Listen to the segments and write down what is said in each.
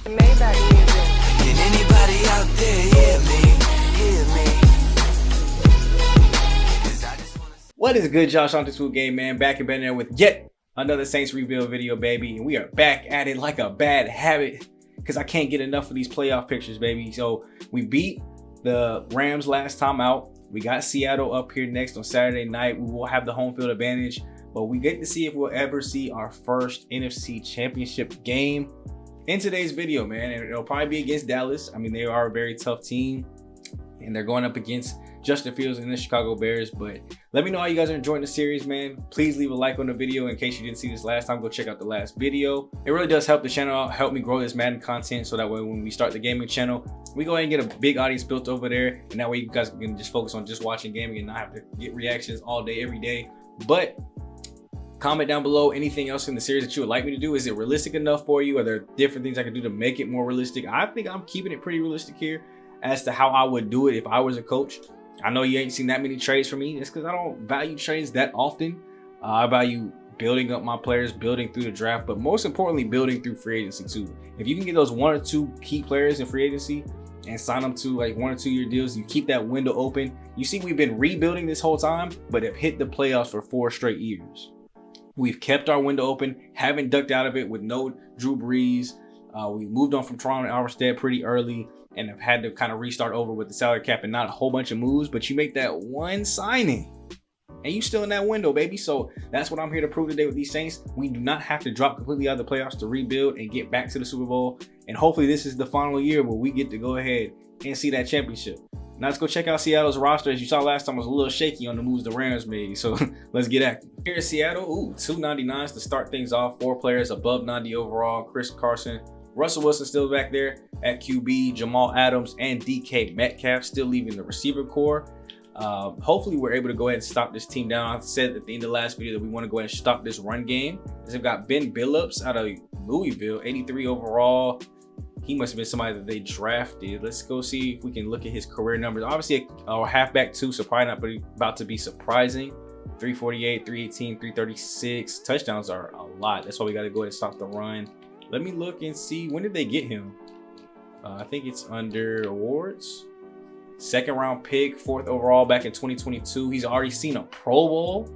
Maybach music. Can anybody out there hear me? Hear me? What is good, Josh on this Food Game, man? Back and better there with yet another Saints rebuild video, baby. And we are back at it like a bad habit because I can't get enough of these playoff pictures, baby. So we beat the Rams last time out. We got Seattle up here next on Saturday night. We will have the home field advantage, but we get to see if we'll ever see our first NFC Championship game in today's video, man. And it'll probably be against Dallas. I mean, they are a very tough team, and they're going up against Justin Fields and the Chicago Bears. But let me know how you guys are enjoying the series, man. Please leave a like on the video. In case you didn't see this last time, go check out the last video. It really does help the channel out, help me grow this Madden content, so that way when we start the gaming channel, we go ahead and get a big audience built over there, and that way you guys can just focus on just watching gaming and not have to get reactions all day every day. But comment down below anything else in the series that you would like me to do. Is it realistic enough for you? Are there different things I can do to make it more realistic? I think I'm keeping it pretty realistic here as to how I would do it if I was a coach. I know you ain't seen that many trades from me. It's because I don't value trades that often. I value building up my players, building through the draft, but most importantly, building through free agency too. If you can get those 1 or 2 key players in free agency and sign them to like 1 or 2 year deals, you keep that window open. You see, we've been rebuilding this whole time, but have hit the playoffs for 4 straight years. We've kept our window open, haven't ducked out of it with no Drew Brees. We moved on from Toronto and Armstead pretty early, and have had to kind of restart over with the salary cap and not a whole bunch of moves, but you make that one signing and you still in that window, baby. So that's what I'm here to prove today with these Saints. We do not have to drop completely out of the playoffs to rebuild and get back to the Super Bowl. And hopefully this is the final year where we get to go ahead and see that championship. Now let's go check out Seattle's roster. As you saw last time, it was a little shaky on the moves the Rams made. So let's get active. Here in Seattle, 2 99s to start things off. 4 players above 90 overall. Chris Carson, Russell Wilson still back there at QB, Jamal Adams and DK Metcalf still leaving the receiver core. Hopefully we're able to go ahead and stop this team down. I said at the end of the last video that we want to go ahead and stop this run game. They've got Ben Billups out of Louisville, 83 overall. He must have been somebody that they drafted. Let's go see if we can look at his career numbers. Obviously a halfback too, so probably not about to be surprising. 348, 318, 336. Touchdowns are a lot. That's why we got to go ahead and stop the run. Let me look and see, when did they get him? I think it's under awards. 2nd round pick, 4th overall back in 2022. He's already seen a Pro Bowl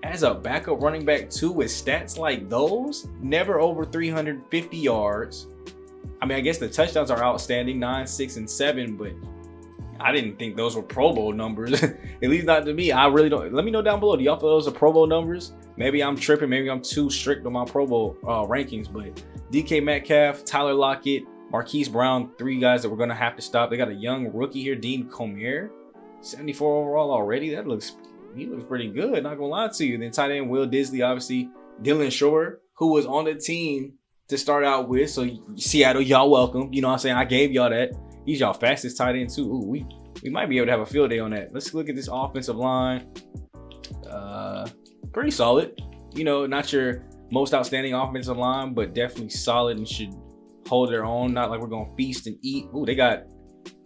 as a backup running back too, with stats like those. Never over 350 yards. I mean, I guess the touchdowns are outstanding, 9, 6, and 7, but I didn't think those were Pro Bowl numbers. At least not to me. I really don't. Let me know down below. Do y'all feel those are Pro Bowl numbers? Maybe I'm tripping. Maybe I'm too strict on my Pro Bowl rankings. But DK Metcalf, Tyler Lockett, Marquise Brown, 3 guys that we're going to have to stop. They got a young rookie here, Dean Comier, 74 overall already. He looks pretty good, not going to lie to you. Then tight end Will Disley, obviously. Dylan Shore, who was on the team to start out with. So Seattle, y'all welcome. You know what I'm saying? I gave y'all that. He's y'all fastest tight end too. Ooh, we might be able to have a field day on that. Let's look at this offensive line. Pretty solid. You know, not your most outstanding offensive line, but definitely solid and should hold their own. Not like we're gonna feast and eat. Ooh, they got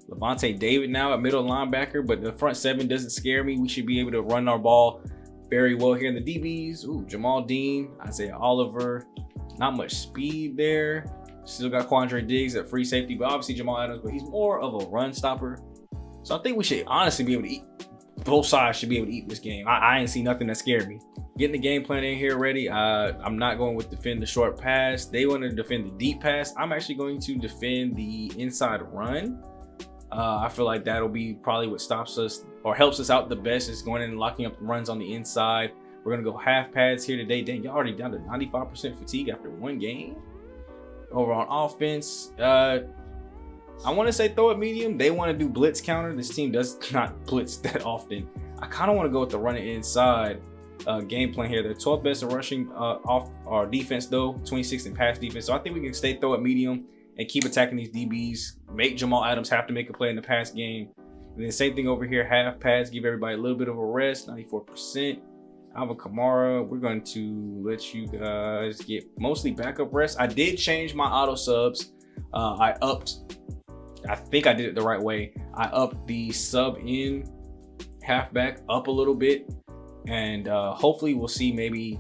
Levante David now at middle linebacker, but the front 7 doesn't scare me. We should be able to run our ball very well here in the DBs. Ooh, Jamal Dean, Isaiah Oliver. Not much speed there. Still got Quandre Diggs at free safety, but obviously Jamal Adams, but he's more of a run stopper. So I think we should honestly be able to eat. Both sides should be able to eat this game. I ain't see nothing that scared me. Getting the game plan in here ready. I'm not going with defend the short pass. They want to defend the deep pass. I'm actually going to defend the inside run. I feel like that'll be probably what stops us or helps us out the best, is going in and locking up the runs on the inside. We're going to go half pads here today. Dang, y'all already down to 95% fatigue after 1 game. Over on offense, I want to say throw it medium. They want to do blitz counter. This team does not blitz that often. I kind of want to go with the running inside game plan here. They're 12th best in rushing off our defense though, 26th in pass defense. So I think we can stay throw it medium and keep attacking these DBs. Make Jamal Adams have to make a play in the pass game. And then same thing over here, half pads, give everybody a little bit of a rest, 94%. Alvin Kamara, we're going to let you guys get mostly backup rest. I did change my auto subs. I think I did it the right way. I upped the sub in halfback up a little bit, and hopefully we'll see maybe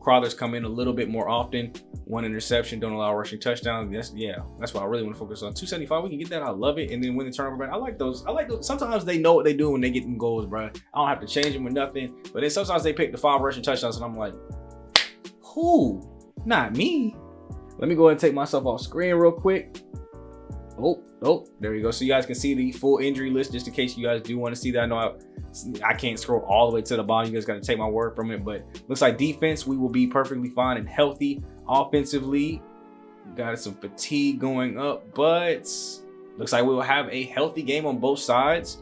Crowder's come in a little bit more often. 1 interception, don't allow rushing touchdowns. That's what I really want to focus on. 275, we can get that. I love it. And then win the turnover back. I like those. Sometimes they know what they do when they get them goals, bro. I don't have to change them or nothing. But then sometimes they pick the 5 rushing touchdowns, and I'm like, who? Not me. Let me go ahead and take myself off screen real quick. Oh, there you go. So you guys can see the full injury list, just in case you guys do want to see that. I know I can't scroll all the way to the bottom. You guys got to take my word from it, but looks like defense, we will be perfectly fine and healthy. Offensively, got some fatigue going up, but looks like we will have a healthy game on both sides.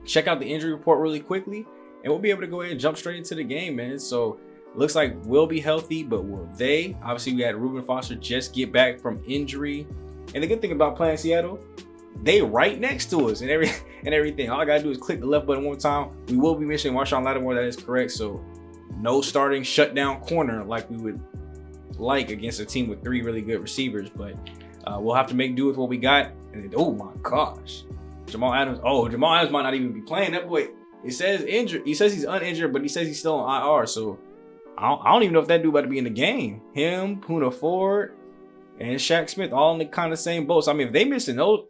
Check out the injury report really quickly, and we'll be able to go ahead and jump straight into the game, man. So looks like we'll be healthy, but will they? Obviously, we had Reuben Foster just get back from injury. And the good thing about playing Seattle, they right next to us and everything. All I gotta do is click the left button one time. We will be missing Marshawn Lattimore, that is correct. So no starting shutdown corner like we would like against a team with 3 really good receivers. But we'll have to make do with what we got. And oh my gosh, Jamal Adams. Oh, Jamal Adams might not even be playing. That boy, it says injured. He says he's uninjured, but he says he's still on IR. So I don't even know if that dude about to be in the game. Him, Poona Ford, and Shaq Smith, all in the kind of same boat. So, I mean, if they missing those,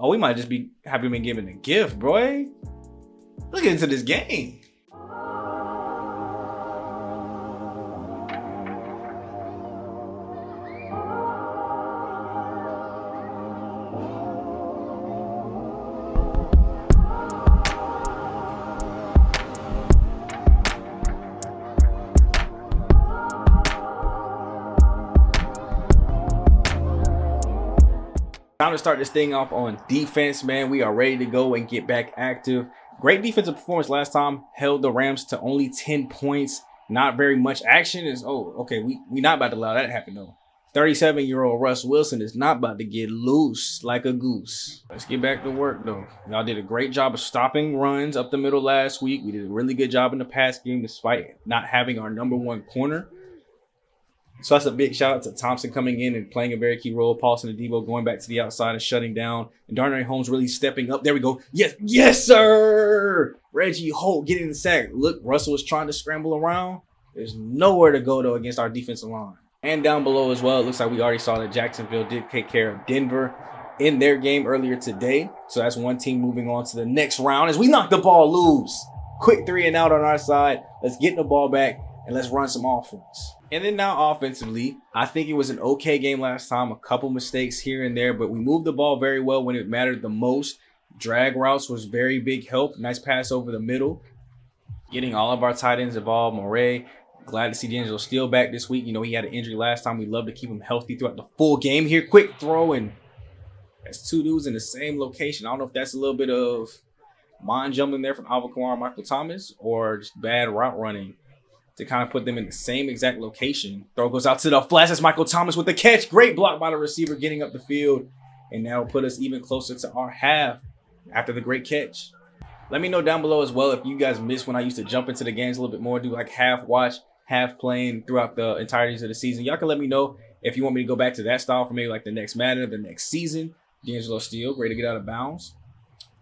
we might just be having been given a gift, bro. Look into this game. Time to start this thing off on defense, man. We are ready to go and get back active. Great defensive performance last time. Held the Rams to only 10 points. Not very much action. We not about to allow that to happen though. 37-year-old Russ Wilson is not about to get loose like a goose. Let's get back to work though. Y'all did a great job of stopping runs up the middle last week. We did a really good job in the pass game despite not having our #1 corner. So that's a big shout out to Thompson coming in and playing a very key role. Paulson and Debo going back to the outside and shutting down. And Darnay Holmes really stepping up. There we go. Yes, sir. Reggie Holt getting the sack. Look, Russell was trying to scramble around. There's nowhere to go, though, against our defensive line. And down below as well, it looks like we already saw that Jacksonville did take care of Denver in their game earlier today. So that's one team moving on to the next round as we knock the ball loose. Quick 3 and out on our side. Let's get the ball back and let's run some offense. And then now offensively, I think it was an okay game last time. A couple mistakes here and there, but we moved the ball very well when it mattered the most. Drag routes was very big help. Nice pass over the middle. Getting all of our tight ends involved. Moray, glad to see D'Angelo Steele back this week. You know, he had an injury last time. We love to keep him healthy throughout the full game here. Quick throw, and that's 2 dudes in the same location. I don't know if that's a little bit of mind jumping there from Alvin Kamara and Michael Thomas or just bad route running to kind of put them in the same exact location. Throw goes out to the flats. That's Michael Thomas with the catch. Great block by the receiver getting up the field. And now will put us even closer to our half after the great catch. Let me know down below as well if you guys missed when I used to jump into the games a little bit more, do like half watch, half playing throughout the entireties of the season. Y'all can let me know if you want me to go back to that style for maybe like the next Madden or the next season. D'Angelo Steele, great to get out of bounds.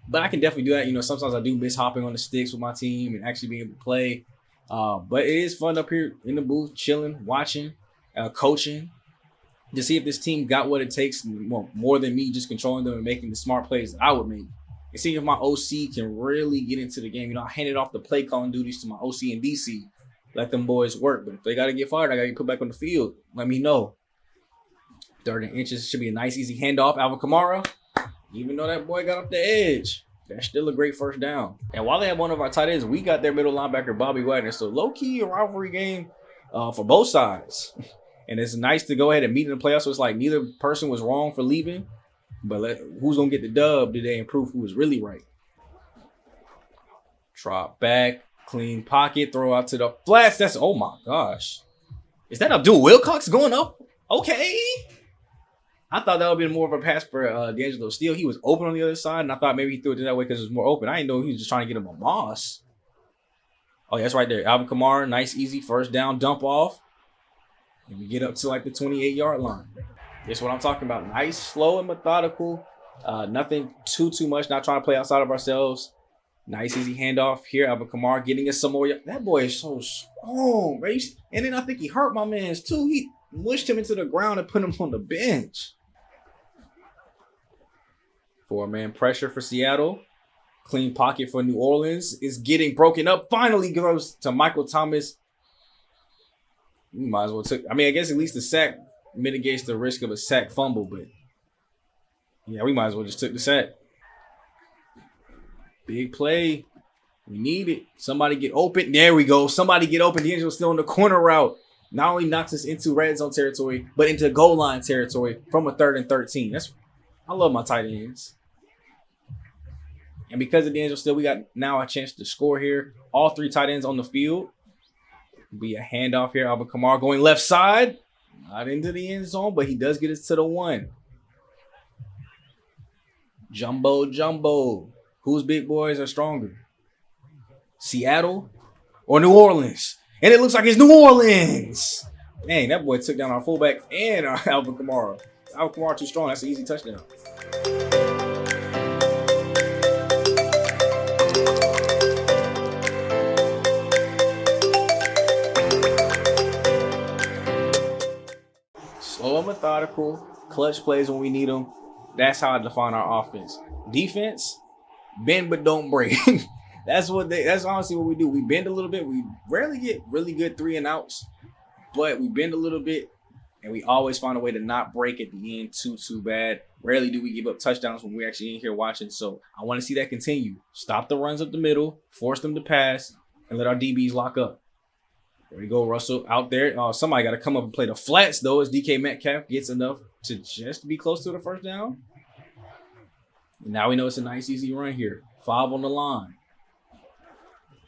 But I can definitely do that. You know, sometimes I do miss hopping on the sticks with my team and actually being able to play. But it is fun up here in the booth, chilling, watching, coaching, to see if this team got what it takes, more than me just controlling them and making the smart plays that I would make. And see if my OC can really get into the game. You know, I handed off the play calling duties to my OC and DC. Let them boys work. But if they got to get fired, I got to get put back on the field. Let me know. 30 inches should be a nice, easy handoff. Alvin Kamara, even though that boy got off the edge, that's still a great first down. And while they have one of our tight ends, we got their middle linebacker, Bobby Wagner. So low-key a rivalry game for both sides. And it's nice to go ahead and meet in the playoffs. So it's like neither person was wrong for leaving. But who's going to get the dub today and prove who was really right? Drop back, clean pocket, throw out to the flats. That's, oh my gosh. Is that Abdul Wilcox going up? Okay. I thought that would be more of a pass for D'Angelo Steele. He was open on the other side, and I thought maybe he threw it that way because it was more open. I didn't know he was just trying to get him a Moss. Oh, yeah, that's right there. Alvin Kamara, nice, easy first down dump off. And we get up to like the 28-yard line. That's what I'm talking about. Nice, slow, and methodical. Nothing too much. Not trying to play outside of ourselves. Nice easy handoff here. Alvin Kamara getting us some more. That boy is so strong, right? And then I think he hurt my man's too. He mushed him into the ground and put him on the bench. 4-man pressure for Seattle. Clean pocket for New Orleans is getting broken up. Finally goes to Michael Thomas. We might as well take. I mean, I guess at least the sack mitigates the risk of a sack fumble, but yeah, we might as well just took the sack. Big play. We need it. Somebody get open. There we go. Somebody get open. Deonte's still in the corner route. Not only knocks us into red zone territory, but into goal line territory from a 3rd and 13. I love my tight ends. And because of Deonte still, we got now a chance to score here. All 3 tight ends on the field. Be a handoff here. Alvin Kamara going left side. Not into the end zone, but he does get us to the 1. Jumbo. Whose big boys are stronger? Seattle or New Orleans? And it looks like it's New Orleans. Dang, that boy took down our fullback and our Alvin Kamara. Alvin Kamara too strong. That's an easy touchdown. Slow and methodical. Clutch plays when we need them. That's how I define our offense. Defense, bend but don't break. That's honestly what we do. We bend a little bit. We rarely get really good 3 and outs, but we bend a little bit, and we always find a way to not break at the end too bad. Rarely do we give up touchdowns when we're actually in here watching. So I want to see that continue. Stop the runs up the middle, force them to pass, and let our DBs lock up. There we go, Russell out there. Somebody got to come up and play the flats, though, as DK Metcalf gets enough to just be close to the first down. And now we know it's a nice, easy run here. 5 on the line.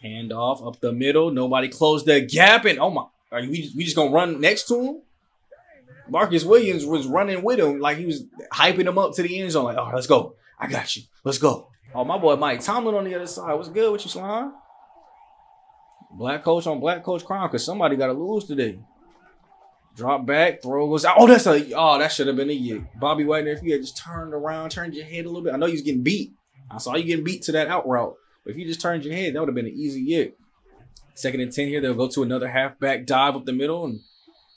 Hand off up the middle. Nobody closed the gap. And, oh, my. Are we just going to run next to him? Marcus Williams was running with him like he was hyping him up to the end zone. Like, oh, let's go. I got you. Let's go. Oh, my boy Mike Tomlin on the other side. What's good with you, Slime? Black coach on black coach crime because somebody got to lose today. Drop back, throw goes out. That should have been a yick. Bobby Wagner, if you had just turned your head a little bit. I know you was getting beat. I saw you getting beat to that out route. But if you just turned your head, that would have been an easy yick. 2nd and 10 here. They'll go to another halfback dive up the middle. And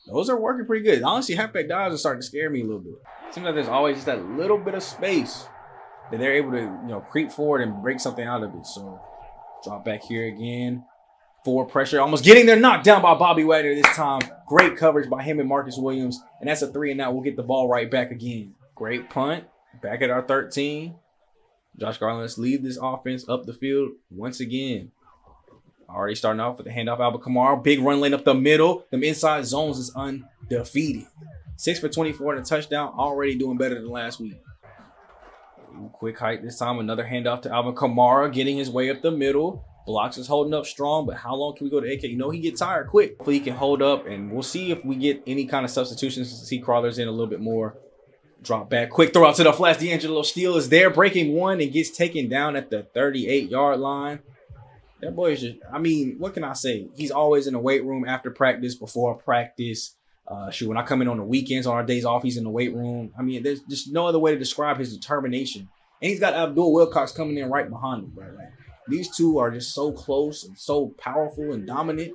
those are working pretty good. Honestly, halfback dives are starting to scare me a little bit. Seems like there's always just that little bit of space that they're able to, creep forward and break something out of it. So drop back here again. 4 pressure, almost getting there, knocked down by Bobby Wagner this time. Great coverage by him and Marcus Williams. And that's a 3 and out. We'll get the ball right back again. Great punt. Back at our 13. Josh Garland, let's lead this offense up the field once again. Already starting off with the handoff, Alvin Kamara. Big run lane up the middle. Them inside zones is undefeated. 6 for 24 and a touchdown. Already doing better than last week. Quick height this time. Another handoff to Alvin Kamara. Getting his way up the middle. Blocks is holding up strong, but how long can we go to AK? He gets tired quick. Hopefully he can hold up, and we'll see if we get any kind of substitutions to see Crawlers in a little bit more. Drop back, quick throw out to the flats. D'Angelo Steele is there, breaking 1 and gets taken down at the 38-yard line. That boy is just, what can I say? He's always in the weight room after practice, before practice. When I come in on the weekends, on our days off, he's in the weight room. There's just no other way to describe his determination. And he's got Abdul Wilcox coming in right behind him, bro. These two are just so close and so powerful and dominant.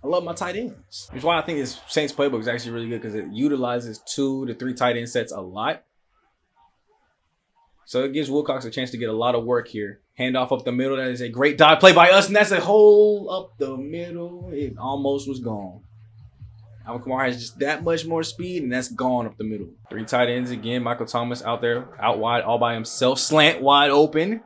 I love my tight ends. Which is why I think this Saints playbook is actually really good, because it utilizes 2 to 3 tight end sets a lot. So it gives Wilcox a chance to get a lot of work here. Handoff up the middle. That is a great dive play by us, and that's a hole up the middle. It almost was gone. Alvin Kamara has just that much more speed, and that's gone up the middle. 3 tight ends again. Michael Thomas out there, out wide, all by himself. Slant wide open.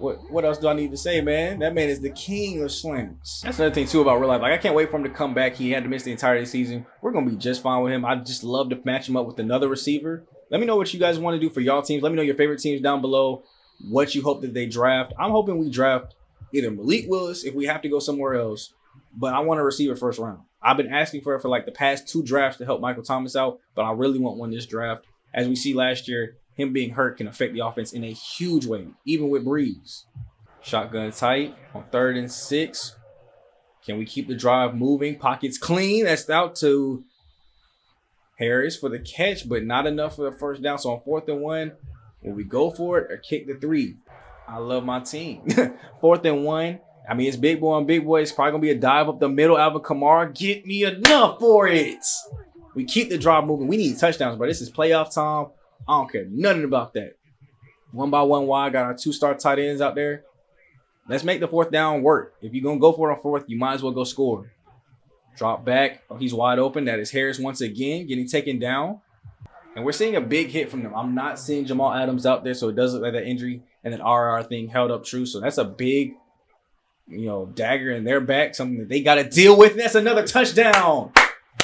What else do I need to say, man? That man is the king of slants. That's another thing, too, about real life. I can't wait for him to come back. He had to miss the entirety of the season. We're going to be just fine with him. I just love to match him up with another receiver. Let me know what you guys want to do for y'all teams. Let me know your favorite teams down below, what you hope that they draft. I'm hoping we draft either Malik Willis if we have to go somewhere else, but I want a receiver first round. I've been asking for it for like the past 2 drafts to help Michael Thomas out, but I really want one this draft. As we see last year, him being hurt can affect the offense in a huge way, even with Breeze. Shotgun tight on 3rd and 6. Can we keep the drive moving? Pockets clean. That's out to Harris for the catch, but not enough for the first down. So on 4th and 1, will we go for it or kick the 3? I love my team. 4th and 1. I mean, it's big boy on big boy. It's probably going to be a dive up the middle. Alvin Kamara, get me enough for it. We keep the drive moving. We need touchdowns, bro. This is playoff time. I don't care nothing about that. 1 by 1 wide. Got our 2-star tight ends out there. Let's make the 4th down work. If you're going to go for it on 4th, you might as well go score. Drop back. Oh, he's wide open. That is Harris once again getting taken down. And we're seeing a big hit from them. I'm not seeing Jamal Adams out there, so it does look like that injury and that RR thing held up true. So that's a big, dagger in their back, something that they got to deal with. And that's another touchdown.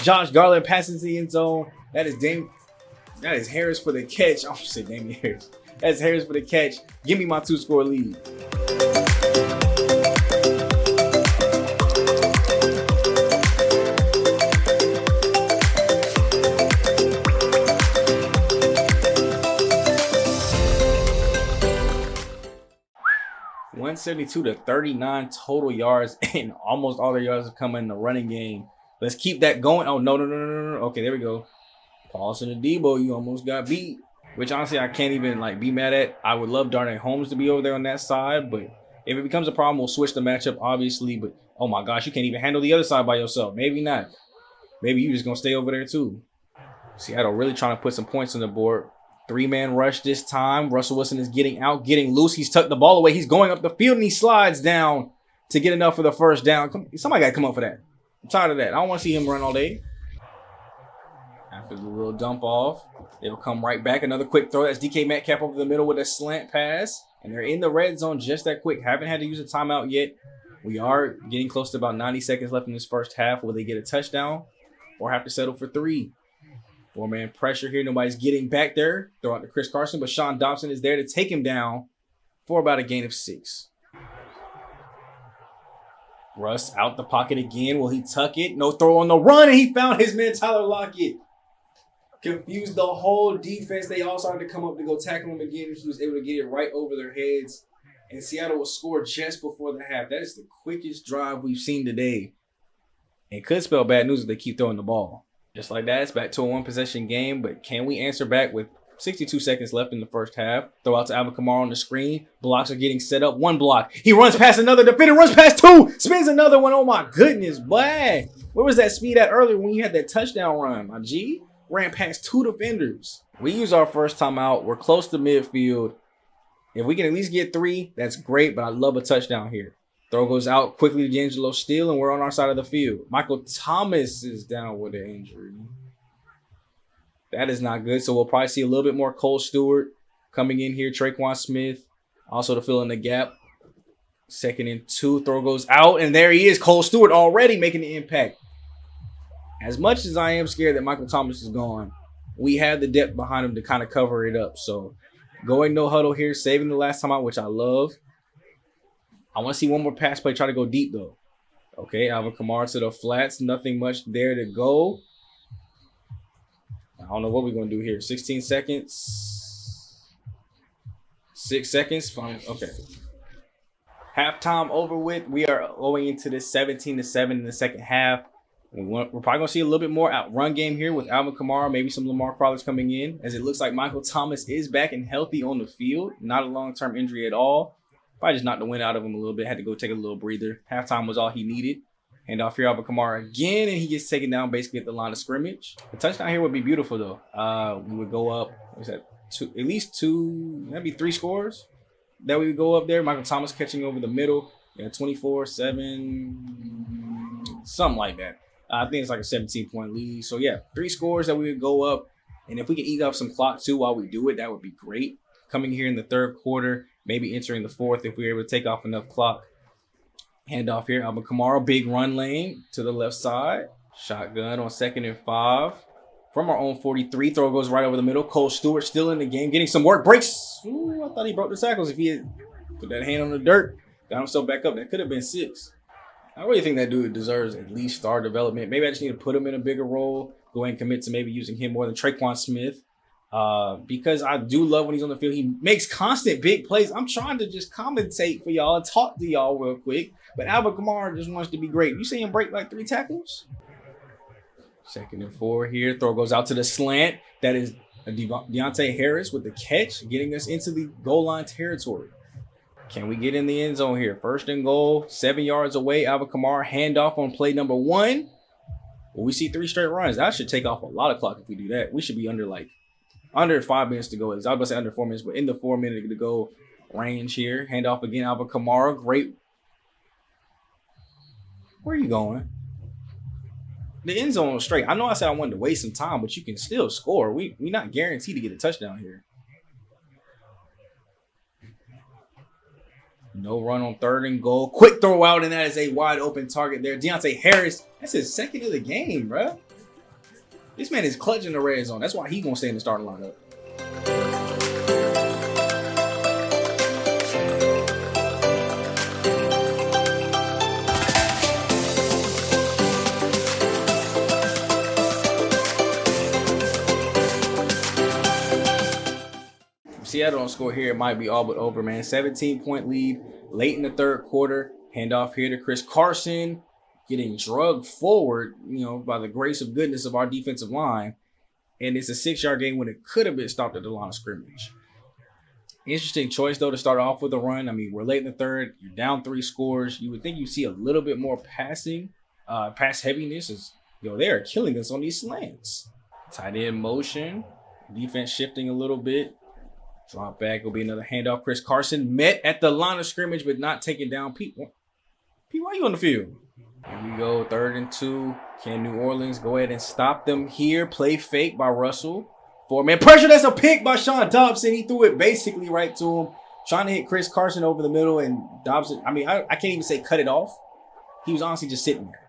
Josh Garland passes the end zone. That is Harris for the catch. Oh, shit, Damian Harris. That's Harris for the catch. Give me my 2-score lead. (172-39) total yards, and almost all their yards have come in the running game. Let's keep that going. Oh, no. Okay, there we go. Paulson and Debo, you almost got beat. Which, honestly, I can't even, be mad at. I would love Darnay Holmes to be over there on that side. But if it becomes a problem, we'll switch the matchup, obviously. But, oh, my gosh, you can't even handle the other side by yourself. Maybe not. Maybe you're just going to stay over there, too. Seattle really trying to put some points on the board. 3-man rush this time. Russell Wilson is getting out, getting loose. He's tucked the ball away. He's going up the field, and he slides down to get enough for the first down. Somebody got to come up for that. I'm tired of that. I don't want to see him run all day. After the little dump off, it'll come right back. Another quick throw. That's DK Metcalf over the middle with a slant pass. And they're in the red zone just that quick. Haven't had to use a timeout yet. We are getting close to about 90 seconds left in this first half. Will they get a touchdown or have to settle for 3? 4-man pressure here. Nobody's getting back there. Throw out to Chris Carson, but Sean Dobson is there to take him down for about a gain of 6. Russ out the pocket again. Will he tuck it? No throw on the run, and he found his man Tyler Lockett. Confused the whole defense. They all started to come up to go tackle him again. He was able to get it right over their heads. And Seattle will score just before the half. That is the quickest drive we've seen today. And could spell bad news if they keep throwing the ball. Just like that, it's back to a 1-possession game. But can we answer back with 62 seconds left in the first half? Throw out to Alvin Kamara on the screen. Blocks are getting set up. 1 block. He runs past another defender. Runs past 2. Spins another one. Oh, my goodness, boy. Where was that speed at earlier when you had that touchdown run, my G? Ran past 2 defenders. We use our first timeout. We're close to midfield. If we can at least get 3, that's great, but I love a touchdown here. Throw goes out quickly to D'Angelo Steele, and we're on our side of the field. Michael Thomas is down with an injury. That is not good, so we'll probably see a little bit more Cole Stewart coming in here. Traquan Smith also to fill in the gap. 2nd and 2. Throw goes out, and there he is. Cole Stewart already making the impact. As much as I am scared that Michael Thomas is gone, we have the depth behind him to kind of cover it up. So going no huddle here, saving the last time out, which I love. I want to see one more pass play, try to go deep, though. Okay, Alvin Kamara to the flats. Nothing much there to go. I don't know what we're going to do here. 16 seconds. 6 seconds. Fine. Okay. Halftime over with. We are going into this 17-7 in the second half. We're probably going to see a little bit more run game here with Alvin Kamara, maybe some Lamar Crawlers coming in, as it looks like Michael Thomas is back and healthy on the field. Not a long-term injury at all. Probably just knocked the wind out of him a little bit. Had to go take a little breather. Halftime was all he needed. Hand off here, Alvin Kamara again, and he gets taken down basically at the line of scrimmage. The touchdown here would be beautiful, though. We would go up, what's that, at least 2, that'd be 3 scores that we would go up there. Michael Thomas catching over the middle. Yeah, 24-7, something like that. I think it's like a 17-point lead. So, yeah, 3 scores that we would go up. And if we can eat up some clock, too, while we do it, that would be great. Coming here in the 3rd quarter, maybe entering the 4th if we're able to take off enough clock. Hand off here, Alvin Kamara, big run lane to the left side. Shotgun on 2nd and 5. From our own 43, throw goes right over the middle. Cole Stewart still in the game, getting some work. Breaks. Ooh, I thought he broke the tackles. If he had put that hand on the dirt, got himself back up, that could have been 6. I really think that dude deserves at least star development. Maybe I just need to put him in a bigger role. Go ahead and commit to maybe using him more than Traquan Smith. Because I do love when he's on the field. He makes constant big plays. I'm trying to just commentate for y'all and talk to y'all real quick. But Alvin Kamara just wants to be great. You see him break like 3 tackles? 2nd and 4 here. Throw goes out to the slant. That is Deonte Harris with the catch, getting us into the goal line territory. Can we get in the end zone here? First and goal, 7 yards away. Alvin Kamara, handoff on play number 1. Well, we see 3 straight runs. That should take off a lot of clock if we do that. We should be under 5 minutes to go. I was about to say under 4 minutes, but in the 4 minute to go range here. Handoff again, Alvin Kamara. Great. Where are you going? The end zone was straight. I know I said I wanted to waste some time, but you can still score. We're not guaranteed to get a touchdown here. No run on 3rd and goal. Quick throw out, and that is a wide open target there. Deonte Harris, that's his 2nd of the game, bro. This man is clutching the red zone. That's why he's going to stay in the starting lineup. Seattle don't score here, it might be all but over, man. 17-point lead late in the 3rd quarter. Handoff here to Chris Carson, getting drugged forward, by the grace of goodness of our defensive line. And it's a 6-yard game when it could have been stopped at the line of scrimmage. Interesting choice, though, to start off with a run. I mean, we're late in the 3rd. You're down 3 scores. You would think you see a little bit more passing, pass heaviness. They are killing us on these slants. Tight end motion. Defense shifting a little bit. Drop back will be another handoff. Chris Carson met at the line of scrimmage, but not taken down. Pete, why are you on the field? Here we go, 3rd and 2. Can New Orleans go ahead and stop them here? Play fake by Russell. 4-man pressure. That's a pick by Sean Dobson. He threw it basically right to him, trying to hit Chris Carson over the middle. And Dobson, I can't even say cut it off. He was honestly just sitting there.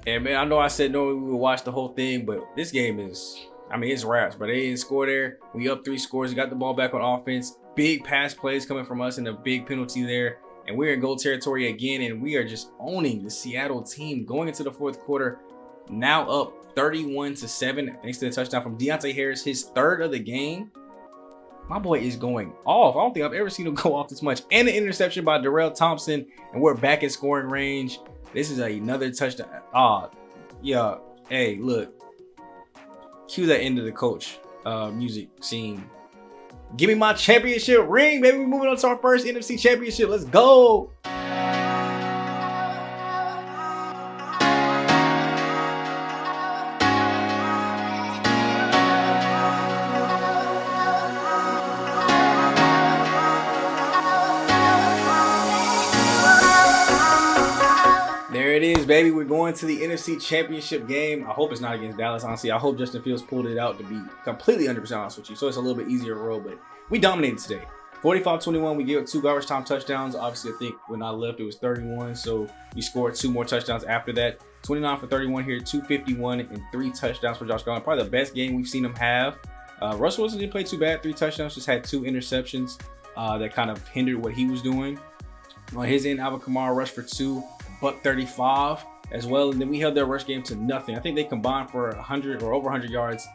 And man, I know I said normally we would watch the whole thing, but this game is, it's wraps, but they didn't score there. We up 3 scores, got the ball back on offense. Big pass plays coming from us and a big penalty there. And we're in goal territory again, and we are just owning the Seattle team going into the 4th quarter. Now up 31-7, thanks to the touchdown from Deonte Harris, his 3rd of the game. My boy is going off. I don't think I've ever seen him go off this much. And an interception by Darrell Thompson, and we're back in scoring range. This is another touchdown. Yeah. Hey, look. Cue that end of the coach music scene. Give me my championship ring, baby. We're moving on to our first NFC championship. Let's go. It is, baby. We're going to the NFC Championship game. I hope it's not against Dallas, honestly. I hope Justin Fields pulled it out, to be completely 100% honest with you. So it's a little bit easier to roll, but we dominated today. 45-21, we gave up 2 garbage time touchdowns. Obviously, I think when I left, it was 31, so we scored 2 more touchdowns after that. 29 for 31 here, 251, and 3 touchdowns for Josh Allen. Probably the best game we've seen him have. Russell Wilson didn't play too bad. 3 touchdowns, just had 2 interceptions that kind of hindered what he was doing. On his end, Alvin Kamara rushed for 2. $135 as well, and then we held their rush game to nothing. I think they combined for 100 or over 100 yards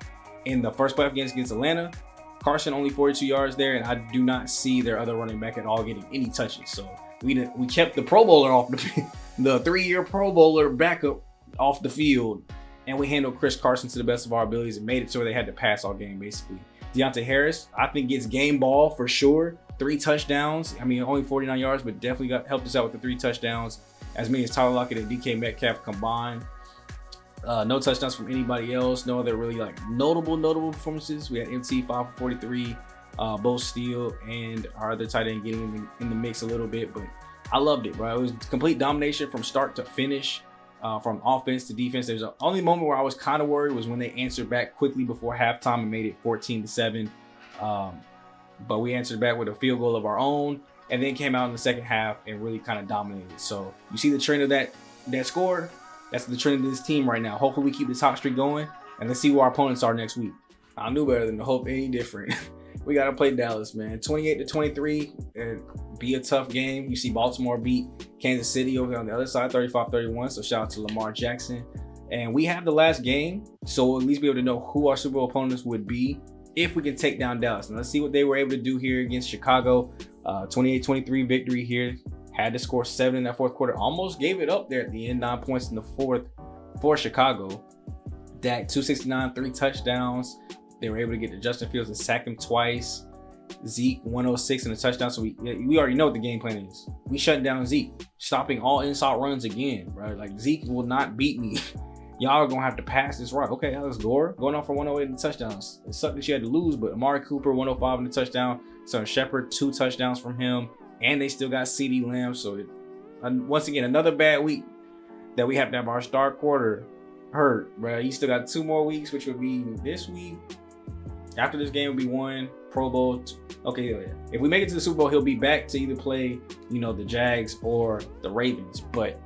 in the first playoff games against Atlanta. Carson only 42 yards there, and I do not see their other running back at all getting any touches. So we kept the Pro Bowler off the 3-year Pro Bowler backup off the field, and we handled Chris Carson to the best of our abilities and made it so they had to pass all game basically. Deonte Harris, I think, gets game ball for sure. 3 touchdowns. Only 49 yards, but definitely helped us out with the 3 touchdowns. As many as Tyler Lockett and DK Metcalf combined. No touchdowns from anybody else. No other really notable performances. We had MT 5 for 43, both steal, and our other tight end getting in the mix a little bit. But I loved it, bro. It was complete domination from start to finish, from offense to defense. There's the only moment where I was kind of worried was when they answered back quickly before halftime and made it 14-7. But we answered back with a field goal of our own, and then came out in the second half and really kind of dominated. So you see the trend of that score? That's the trend of this team right now. Hopefully we keep this hot streak going, and let's see where our opponents are next week. I knew better than to hope any different. We got to play Dallas, man. 28-23, be a tough game. You see Baltimore beat Kansas City over on the other side, 35-31. So shout out to Lamar Jackson. And we have the last game, so we'll at least be able to know who our Super Bowl opponents would be if we can take down Dallas. And let's see what they were able to do here against Chicago. 28-23 victory here. had to score 7 in that fourth quarter. Almost gave it up there at the end, 9 points in the fourth for Chicago. Dak 269, 3 touchdowns. They were able to get to Justin Fields and sack him twice. Zeke 106 in a touchdown. So we already know what the game plan is. We shutting down Zeke, stopping all inside runs again, bro. Like Zeke will not beat me. Y'all are gonna have to pass this right. Okay, Alex Gore going off for 108 in the touchdowns. It sucked that she had to lose, but Amari Cooper 105 in the touchdown. Son Shepard 2 touchdowns from him, and they still got CeeDee Lamb. So once again, another bad week that we have to have our star quarter hurt, bro. He still got 2 more weeks, which would be this week. After this game will be 1 Pro Bowl. Okay, if we make it to the Super Bowl, he'll be back to either play, the Jags or the Ravens. But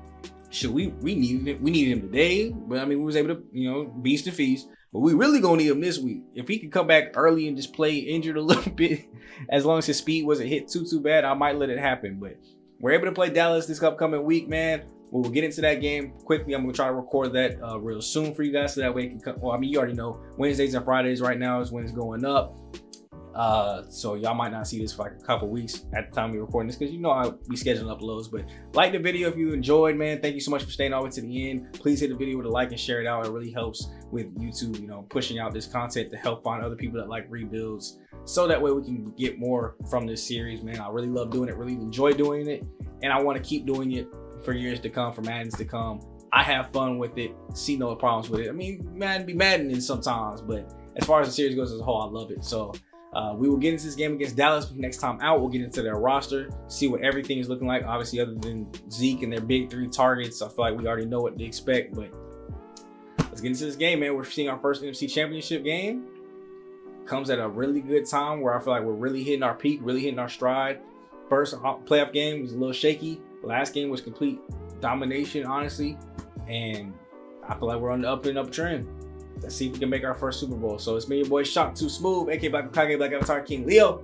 should we needed him today. But I mean, we was able to, beast the feast. But we really gonna need him this week. If he could come back early and just play injured a little bit, as long as his speed wasn't hit too bad, I might let it happen. But we're able to play Dallas this upcoming week, man. We'll get into that game quickly. I'm gonna try to record that real soon for you guys, so that way it can come. Well, I mean, you already know Wednesdays and Fridays right now is when it's going up. So y'all might not see this for like a couple weeks at the time we're recording this, because I'll be scheduling uploads. But like the video if you enjoyed, man. Thank you so much for staying all the way to the end. Please hit the video with a like and share it out. It really helps with YouTube, pushing out this content to help find other people that like rebuilds, so that way we can get more from this series, man. I really love doing it, really enjoy doing it, and I want to keep doing it for years to come, for Maddens to come. I have fun with it, see no problems with it. I mean, Madden be maddening sometimes, but as far as the series goes as a whole, I love it. So we will get into this game against Dallas next time out. We'll get into their roster, see what everything is looking like. Obviously, other than Zeke and their big 3 targets, I feel like we already know what to expect. But let's get into this game, man. We're seeing our first NFC Championship game. Comes at a really good time where I feel like we're really hitting our peak, really hitting our stride. First playoff game was a little shaky. Last game was complete domination, honestly. And I feel like we're on the up and up trend. Let's see if we can make our first Super Bowl. So it's me, your boy, Shock Too Smooth, aka Black Okage, Black Avatar, King Leo.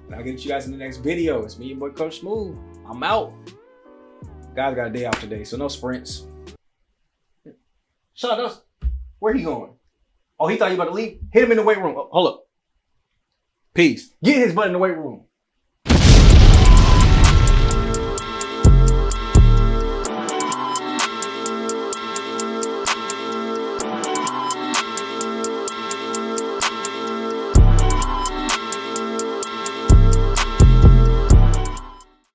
And I'll get you guys in the next video. It's me, your boy, Coach Smooth. I'm out. Guys got a day off today, so no sprints. Sean, where he going? Oh, he thought you about to leave? Hit him in the weight room. Oh, hold up. Peace. Get his butt in the weight room.